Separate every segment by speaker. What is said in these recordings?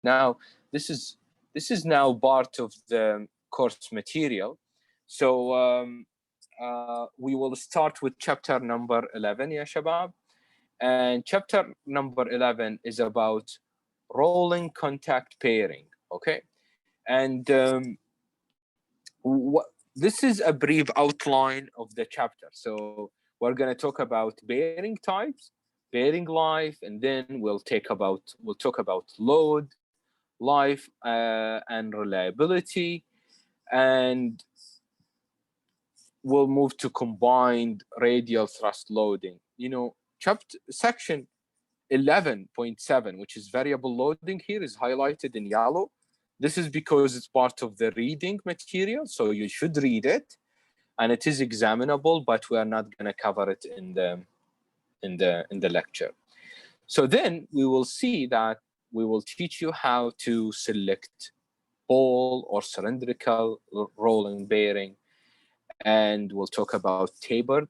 Speaker 1: Now, this is now part of the course material. So we will start with chapter number 11, ya shabab. And chapter number 11 is about rolling contact pairing, okay? And this is a brief outline of the chapter. So we're going to talk about bearing types, bearing life, and then we'll talk about load, life, and reliability, and we'll move to combined radial thrust loading. You know, section 11.7, which is variable loading, here is highlighted in yellow. This is because it's part of the reading material, so you should read it, and it is examinable, but we are not going to cover it in the lecture. So then we will see that we will teach you how to select ball or cylindrical rolling bearing, and we'll talk about tapered.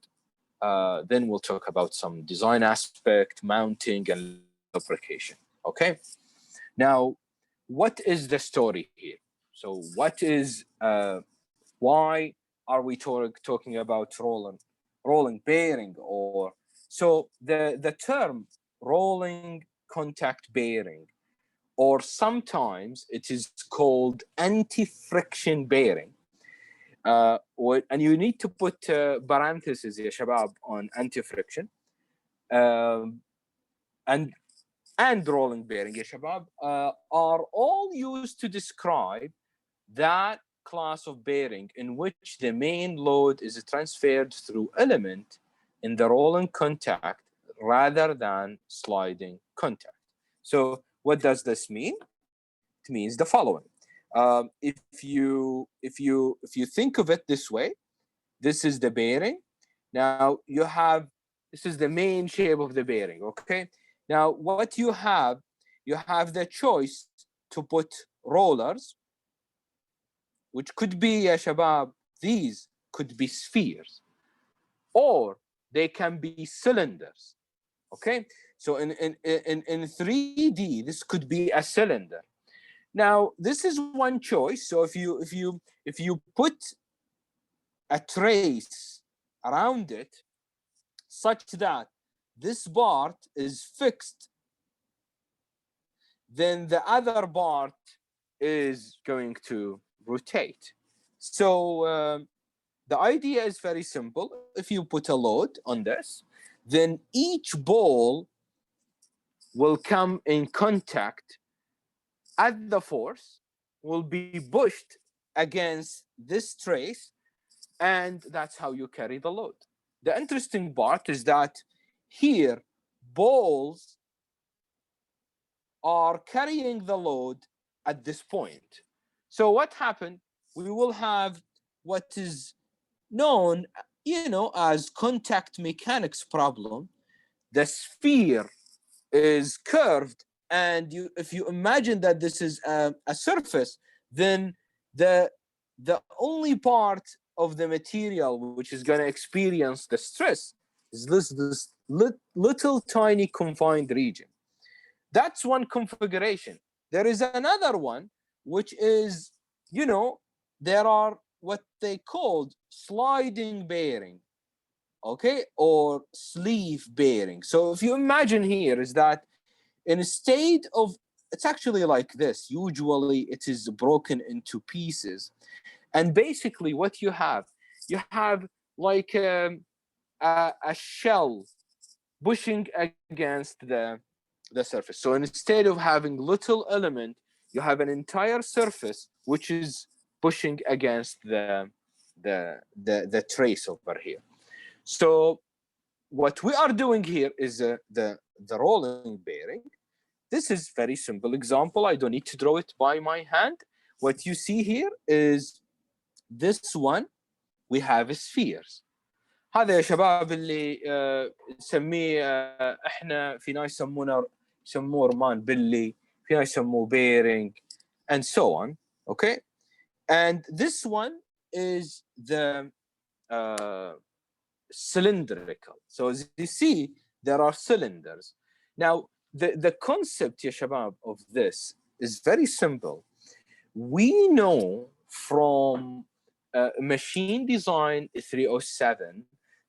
Speaker 1: Then we'll talk about some design aspect, mounting, and lubrication. Okay. Now, what is the story here? So, what is why are we talking about rolling bearing? Or so the term rolling contact bearing, or sometimes it is called anti-friction bearing. And you need to put parentheses, ya shabab, on anti-friction, and rolling bearing, ya shabab, are all used to describe that class of bearing in which the main load is transferred through element in the rolling contact rather than sliding contact. So what does this mean? It means the following. If you think of it this way, this is the bearing. Now this is the main shape of the bearing. Okay. Now what you have the choice to put rollers, which could be, ya shabab, these could be spheres, or they can be cylinders. Okay. So in 3D, this could be a cylinder. Now, this is one choice. So if you put a trace around it such that this part is fixed, then the other part is going to rotate. So the idea is very simple. If you put a load on this, then each ball will come in contact at the force, will be pushed against this trace, and that's how you carry the load. The interesting part is that here, balls are carrying the load at this point. So what happened? We will have what is known, as contact mechanics problem. The sphere is curved, and if you imagine that this is a surface, then the only part of the material which is going to experience the stress is this little tiny confined region. That's one configuration. There is another one, which is, there are what they called sliding bearing, okay, or sleeve bearing. So if you imagine here is that instead of, it's actually like this. Usually it is broken into pieces. And basically what you have like a shell pushing against the surface. So instead of having little element, you have an entire surface which is pushing against the trace over here. So what we are doing here is the rolling bearing. This is very simple example. I don't need to draw it by my hand. What you see here is this one. We have spheres. هذا يا شباب اللي نسميه احنا في ناس يسموه رمان بلي، في ناس يسموه bearing, and so on. Okay, and this one is the cylindrical. So as you see, there are cylinders. Now, the concept, ya shabab, of this is very simple. We know from machine design 307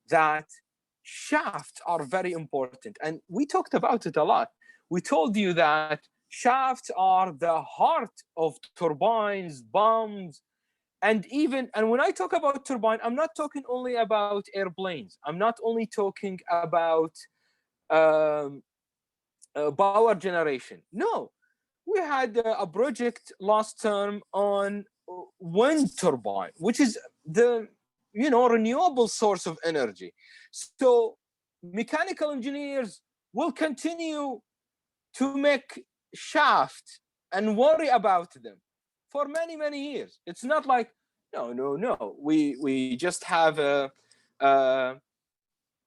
Speaker 1: that shafts are very important. And we talked about it a lot. We told you that shafts are the heart of turbines, pumps, and when I talk about turbine, I'm not talking only about airplanes. I'm not only talking about power generation. No, we had a project last term on wind turbine, which is the renewable source of energy. So mechanical engineers will continue to make shaft and worry about them for many, many years. It's not like, no. We just have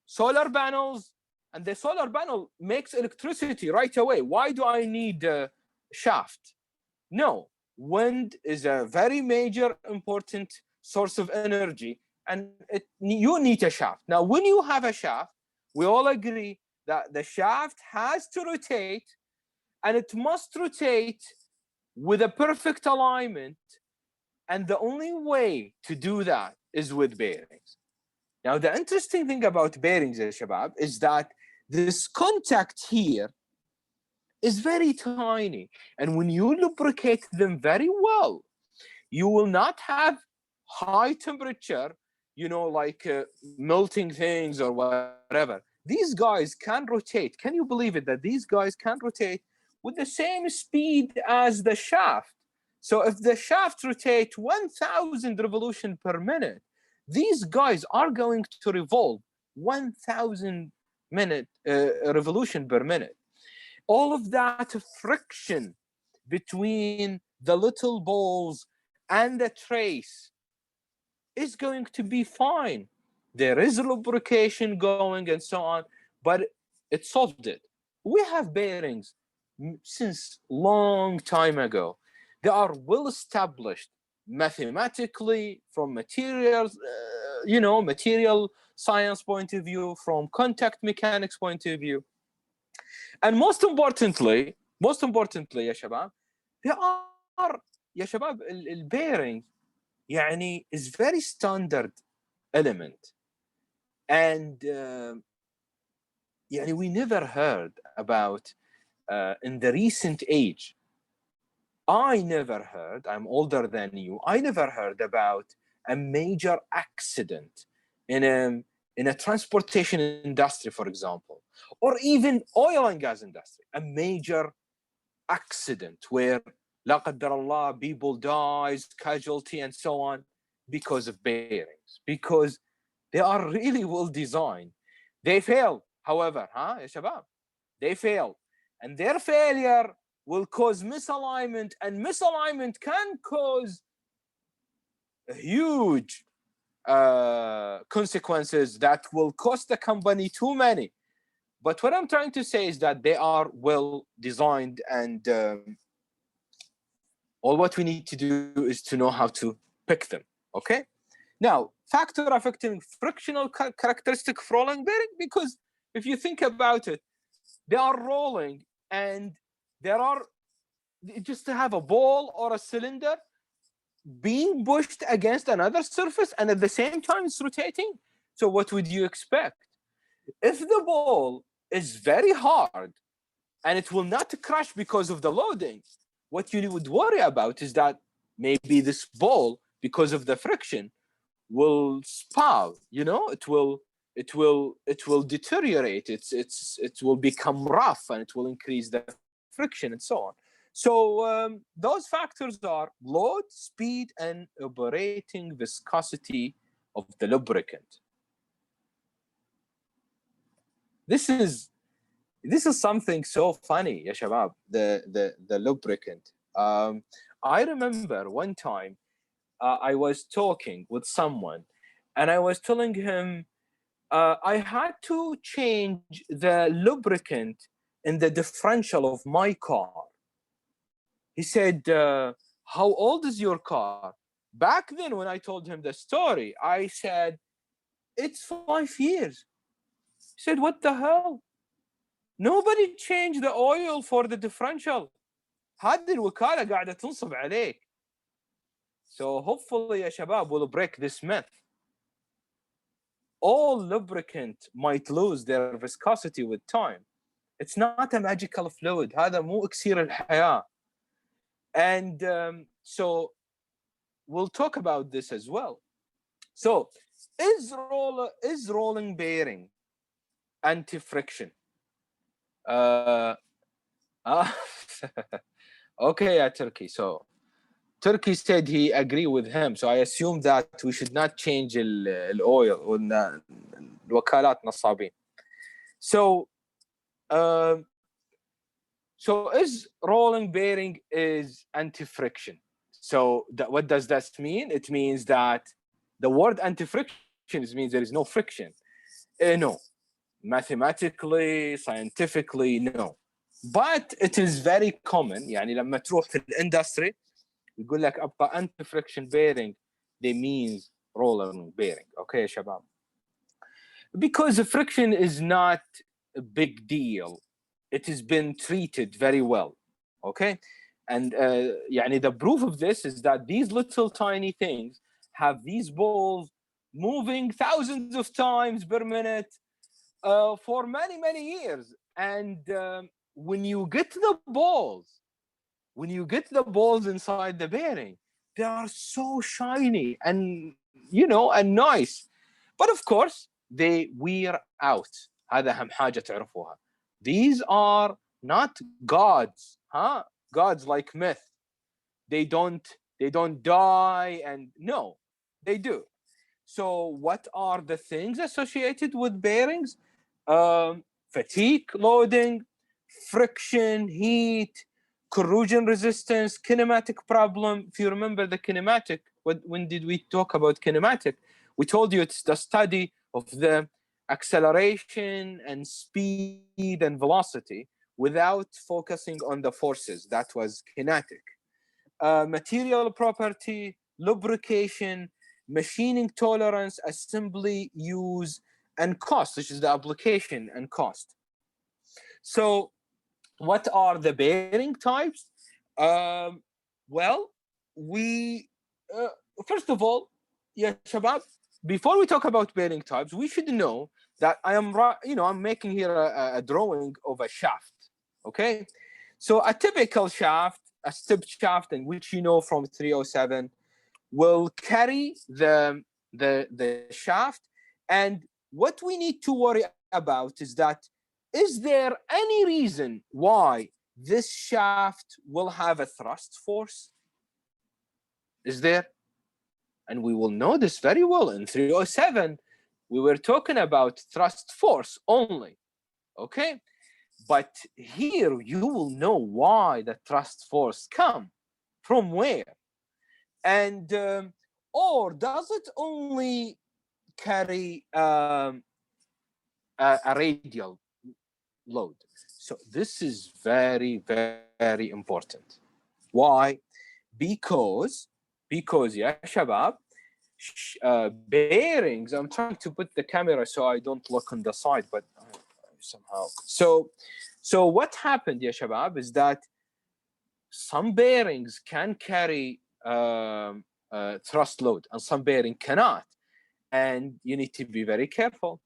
Speaker 1: solar panels, and the solar panel makes electricity right away. Why do I need a shaft? No, wind is a very major, important source of energy, and you need a shaft. Now, when you have a shaft, we all agree that the shaft has to rotate, and it must rotate with a perfect alignment. And the only way to do that is with bearings. Now, the interesting thing about bearings, ya shabab, is that this contact here is very tiny. And when you lubricate them very well, you will not have high temperature, like melting things or whatever. These guys can rotate. Can you believe it that these guys can rotate with the same speed as the shaft? So if the shaft rotates 1,000 revolution per minute, these guys are going to revolve 1,000 revolution per minute. All of that friction between the little balls and the trace is going to be fine. There is lubrication going and so on, but it solved it. We have bearings since long time ago. They are well established mathematically, from materials, material science point of view, from contact mechanics point of view. And most importantly, يا شباب, they are, يا شباب, الbearings يعني is very standard element. And يعني we never heard about in the recent age, I never heard, I'm older than you, I never heard about a major accident in a transportation industry, for example, or even oil and gas industry, a major accident where, la qaddar Allah, people dies, casualty, and so on, because of bearings, because they are really well designed. They fail, however, ya shabab, they fail, and their failure will cause misalignment, and misalignment can cause huge consequences that will cost the company too many. But what I'm trying to say is that they are well designed, and all what we need to do is to know how to pick them. Okay. Now, factor affecting frictional characteristic of rolling bearing, because if you think about it, they are rolling, and there are just to have a ball or a cylinder being pushed against another surface, and at the same time it's rotating. So what would you expect? If the ball is very hard and it will not crash because of the loading, what you would worry about is that maybe this ball, because of the friction, will spout. It will deteriorate. It will become rough, and it will increase the friction and so on. So those factors are load, speed, and operating viscosity of the lubricant. This is something so funny, ya shabab, the lubricant. I remember one time I was talking with someone, and I was telling him I had to change the lubricant in the differential of my car. He said, how old is your car? Back then, when I told him the story, I said, it's 5 years. He said, what the hell? Nobody changed the oil for the differential. هذه الوكالة قاعدة تنصب عليك. So hopefully يا شباب we'll break this myth. All lubricant might lose their viscosity with time. It's not a magical fluid. هذا مو اكسير الحياة. And so we'll talk about this as well. So is rolling bearing anti-friction? Okay, yeah, Turkey. So Turkey said he agree with him. So I assume that we should not change oil الوكالات نصابين. So so is rolling bearing is anti-friction. So what does that mean? It means that the word anti-friction means there is no friction. No. Mathematically, scientifically, no. But it is very common. يعني لما تروح في الindustry يقول لك أبقى anti-friction bearing, they means rolling bearing. Okay يا شباب. Because the friction is not a big deal. It has been treated very well. Okay? And يعني the proof of this is that these little tiny things have these balls moving thousands of times per minute for many, many years. And when you get the balls inside the bearing, they are so shiny and, you know, and nice. But of course, they wear out. هذا أهم حاجة تعرفوها. These are not gods, huh? Gods like myth. They don't die, and no, they do. So what are the things associated with bearings? Fatigue loading, friction, heat, corrosion resistance, kinematic problem. If you remember the kinematic, when did we talk about kinematic? We told you it's the study of the acceleration and speed and velocity without focusing on the forces. That was kinetic. Material property, lubrication, machining tolerance, assembly, use, and cost, which is the application and cost. So what are the bearing types? Well, we first of all, yeah, Shabab, before we talk about bearing types, we should know that I'm making here a drawing of a shaft. Okay, so a typical shaft, a stepped shaft, in which you know from 307, will carry the shaft. And what we need to worry about is that, is there any reason why this shaft will have a thrust force? Is there? And we will know this very well. In 307, we were talking about thrust force only, okay? But here you will know why the thrust force come, from where? And, or does it only carry a radial load? So this is very, very important. Why? Because yeah, shabab, bearings, I'm trying to put the camera so I don't look on the side, but somehow. So what happened, ya shabab, is that some bearings can carry thrust load and some bearing cannot. And you need to be very careful,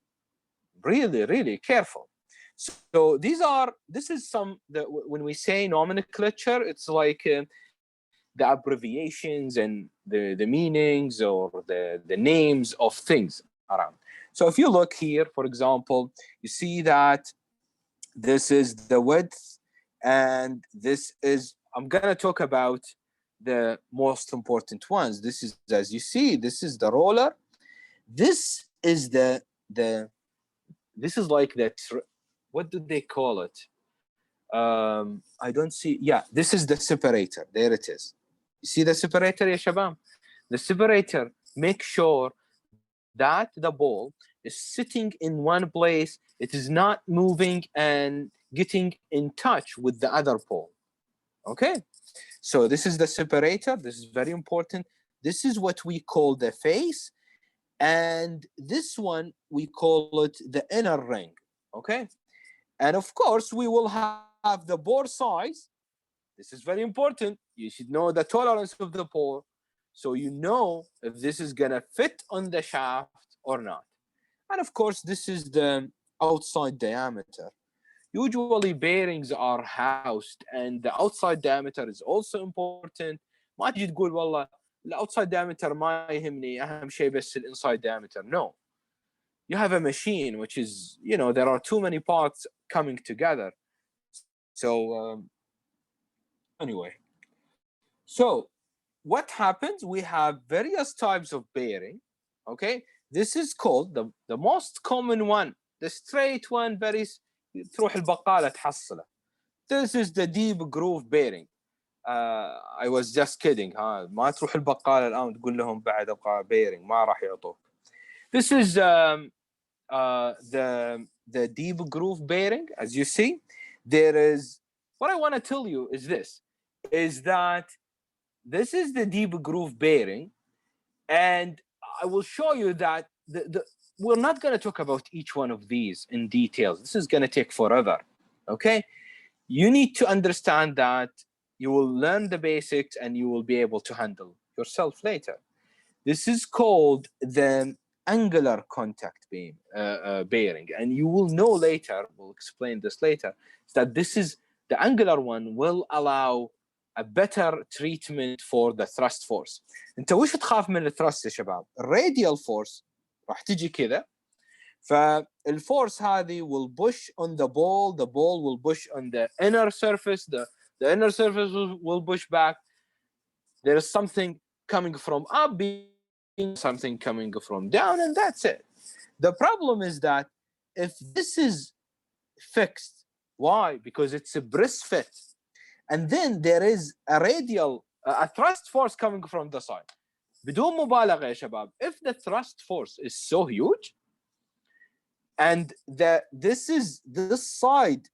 Speaker 1: really, really careful. So this is when we say nomenclature, it's like the abbreviations and the meanings or the names of things around. So if you look here, for example, you see that this is the width, and this is, I'm gonna talk about the most important ones. This is, as you see, this is the roller. This is this is like what do they call it? I don't see. Yeah, this is the separator. There it is. You see the separator, ya shabab? The separator makes sure that the ball is sitting in one place. It is not moving and getting in touch with the other pole. Okay? So this is the separator. This is very important. This is what we call the face. And this one, we call it the inner ring. Okay? And of course, we will have the bore size This is very important. You should know the tolerance of the pore, so you know if this is gonna fit on the shaft or not. And of course, this is the outside diameter. Usually bearings are housed, and the outside diameter is also important. ما تجي تقول والله outside diameter ما يهمني، أهم شيء بس inside diameter. No. You have a machine which is, you know, there are too many parts coming together. So anyway, so what happens? We have various types of bearing. Okay, this is called the most common one, the straight one. تروح البقالة تحصله. This is the deep groove bearing. I was just kidding. ما تروح البقالة الآن تقول لهم بعد أبغى bearing، ما راح يعطوك. This is the deep groove bearing. As you see, there is, what I want to tell you is this, is that this is the deep groove bearing, and I will show you that we're not going to talk about each one of these in details. This is going to take forever. Okay, you need to understand that you will learn the basics and you will be able to handle yourself later. This is called the angular contact bearing, and you will know later, we'll explain this later, that this is the angular one will allow a better treatment for the thrust force. انت وش تخاف من الثرست يا شباب؟ الراديال force راح تجي كذا، فالفورس هذه will push on the ball will push on the inner surface, the inner surface will push back. There is something coming from up, something coming from down, and that's it. The problem is that if this is fixed, why? Because it's a breast fit, and then there is a radial, a thrust force coming from the side. بدون مبالغة يا شباب, if the thrust force is so huge, and this side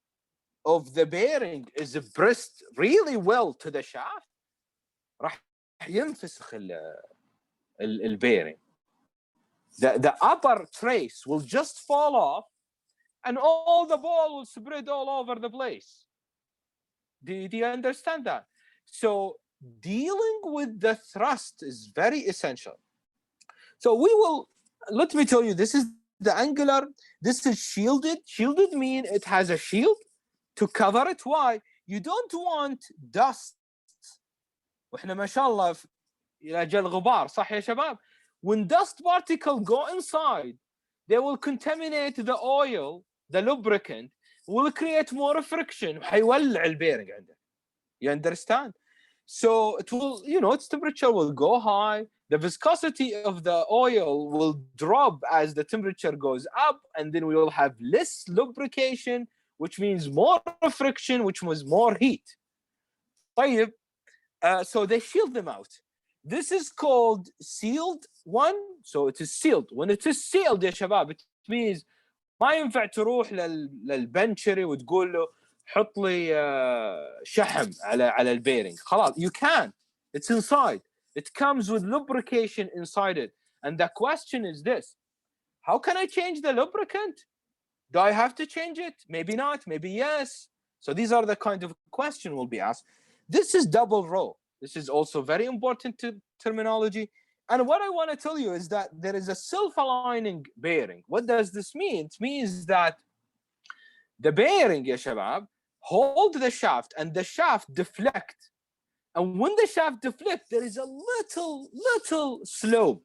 Speaker 1: of the bearing is pressed really well to the shaft, راح ينفسخ الbearing. The upper trace will just fall off, and all the ball will spread all over the place. Do you understand that? So dealing with the thrust is very essential. So we will, let me tell you, this is the angular, this is shielded. Shielded means it has a shield to cover it. Why? You don't want dust. وإحنا ما شاء الله إلى جل غبار، صح يا شباب؟ When dust particles go inside, they will contaminate the oil, the lubricant, will create more friction. حيولع البيرنج عندك. You understand? So it will, you know, its temperature will go high. The viscosity of the oil will drop as the temperature goes up, and then we will have less lubrication, which means more friction, which means more heat. طيب, so they shield them out. This is called sealed one. So it is sealed. When it is sealed يا شباب, it means ما ينفع تروح للبنشري وتقول له حط لي شحم على البيرنج. خلاص, you can. It's inside. It comes with lubrication inside it. And the question is this: how can I change the lubricant? Do I have to change it? Maybe not, maybe yes. So these are the kind of question will be asked. This is double row. This is also very important to terminology. And what I want to tell you is that there is a self-aligning bearing. What does this mean? It means that the bearing, ya shabab, hold the shaft and the shaft deflect. And when the shaft deflects, there is a little slope.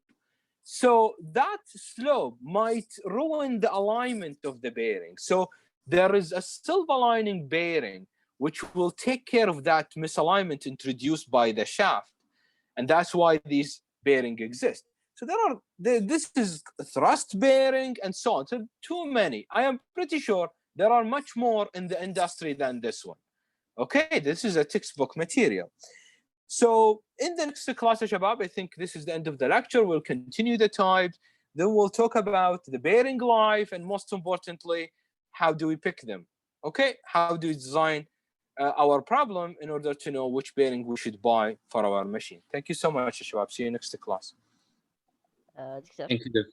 Speaker 1: So that slope might ruin the alignment of the bearing. So there is a self-aligning bearing which will take care of that misalignment introduced by the shaft. And that's why these bearings exist. So this is thrust bearing and so on. So too many. I am pretty sure there are much more in the industry than this one. Okay, this is a textbook material. So in the next class, Shabab, I think this is the end of the lecture. We'll continue the types. Then we'll talk about the bearing life, and most importantly, how do we pick them? Okay, how do we design our problem in order to know which bearing we should buy for our machine. Thank you so much, Shabab. See you next class.
Speaker 2: Thank you.